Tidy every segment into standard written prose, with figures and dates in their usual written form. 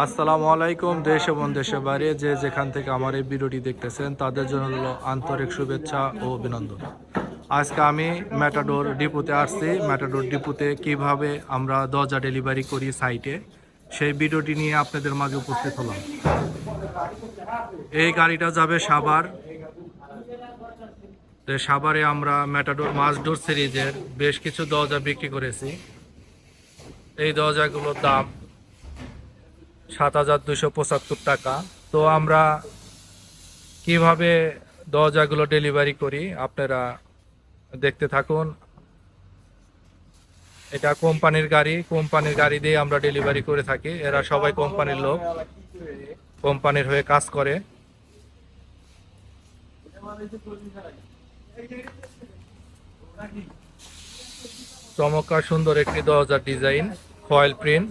আসসালামু আলাইকুম। দেশ এবং দেশের বাইরে যে যেখান থেকে আমার এই ভিডিওটি দেখতেছেন তাদের জন্য হলো আন্তরিক শুভেচ্ছা ও অভিনন্দন। আজকে আমি ম্যাটাডোর ডিপোতে আসছি। ম্যাটাডোর ডিপোতে কিভাবে আমরা দরজা ডেলিভারি করি সাইটে, সেই ভিডিওটি নিয়ে আপনাদের মাঝে উপস্থিত হলাম। এই গাড়িটা যাবে সাভার। সাভারে আমরা ম্যাটাডোর মাসডোর সিরিজের বেশ কিছু দরজা বিক্রি করেছি। এই দরজাগুলোর দাম 7,275 টাকা। তো আমরা কিভাবে দরজাগুলো ডেলিভারি করি আপনারা দেখতে থাকুন। এটা কোম্পানির গাড়ি দিয়ে আমরা ডেলিভারি করে থাকি। এরা সবাই কোম্পানির লোক, কোম্পানির হয়ে কাজ করে। চমৎকার সুন্দর একটি দরজার ডিজাইন, ফয়েল প্রিন্ট,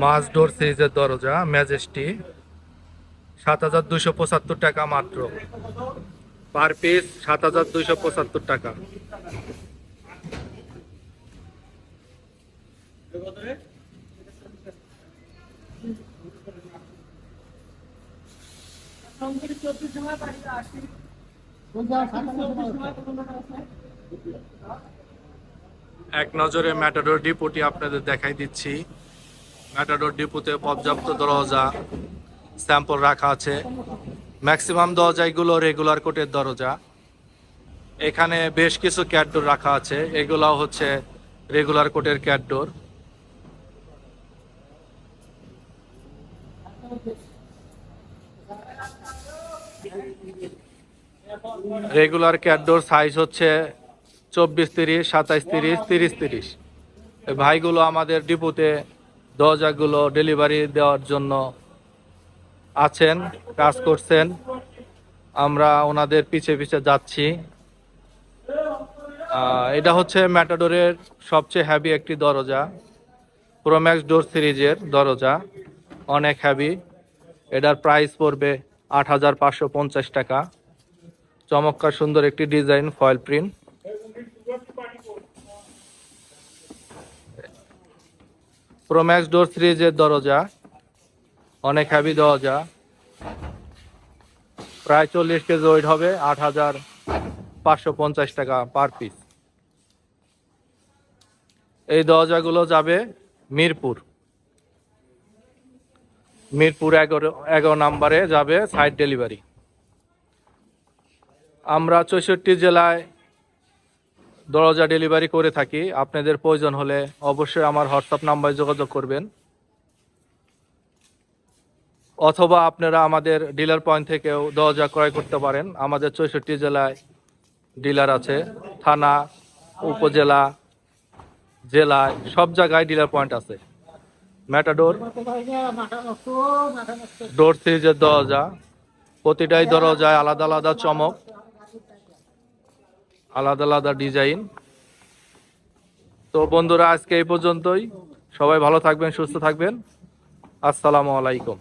মাস ডোর সিরিজের দরজা ম্যাজেস্টি। 7,275 টাকা মাত্র, পার পিস 7,275 টাকা। এক নজরে ম্যাটাডোর ডিপোটি আপনাদের দেখাই দিচ্ছি। ম্যাটাডোর ডিপোতে পর্যাপ্ত দরজা স্যাম্পল রাখা আছে। ম্যাক্সিমাম দরজাগুলো রেগুলার কোটের দরজা। এখানে বেশ কিছু ক্যাটডোর রাখা আছে, এগুলাও হচ্ছে রেগুলার কোটের ক্যাটডোর। রেগুলার ক্যাটডোর সাইজ হচ্ছে 24-30, 27-30, 30-30। এই ভাইগুলো আমাদের ডিপোতে দরজাগুলো ডেলিভারি দেওয়ার জন্য আছেন, কাজ করছেন। আমরা ওনাদের পিছে পিছে যাচ্ছি। এটা হচ্ছে ম্যাটাডোরের সবচেয়ে হ্যাভি একটি দরজা, প্রোম্যাক্স ডোর সিরিজের দরজা, অনেক হ্যাভি। এটার প্রাইস পড়বে 8,550 টাকা। চমৎকার সুন্দর একটি ডিজাইন, ফয়েল প্রিন্ট। প্রোম্যাক্স ডোর সিরিজের দরজা, অনেক হ্যাভি দরজা, প্রায় 40 কেজি ওয়েট হবে। 8,550 টাকা পার পিস। এই দরজাগুলো যাবে মিরপুর 11 নম্বরে যাবে সাইট ডেলিভারি। আমরা 64 জেলায় দরজা ডেলিভারি করে থাকি। আপনাদের প্রয়োজন হলে অবশ্যই আমার হোয়াটসঅ্যাপ নাম্বারে যোগাযোগ করবেন, অথবা আপনারা আমাদের ডিলার পয়েন্ট থেকেও দরজা ক্রয় করতে পারেন। আমাদের 64 জেলায় ডিলার আছে, থানা, উপজেলা, জেলায় সব জায়গায় ডিলার পয়েন্ট আছে। ম্যাটাডোর ডোর সিরিজের দরজা, প্রতিটাই দরজায় আলাদা আলাদা চমক, আলাদা আলাদা ডিজাইন। তো বন্ধুরা, আজকে এই পর্যন্তই। সবাই ভালো থাকবেন, সুস্থ থাকবেন। আসসালামু আলাইকুম।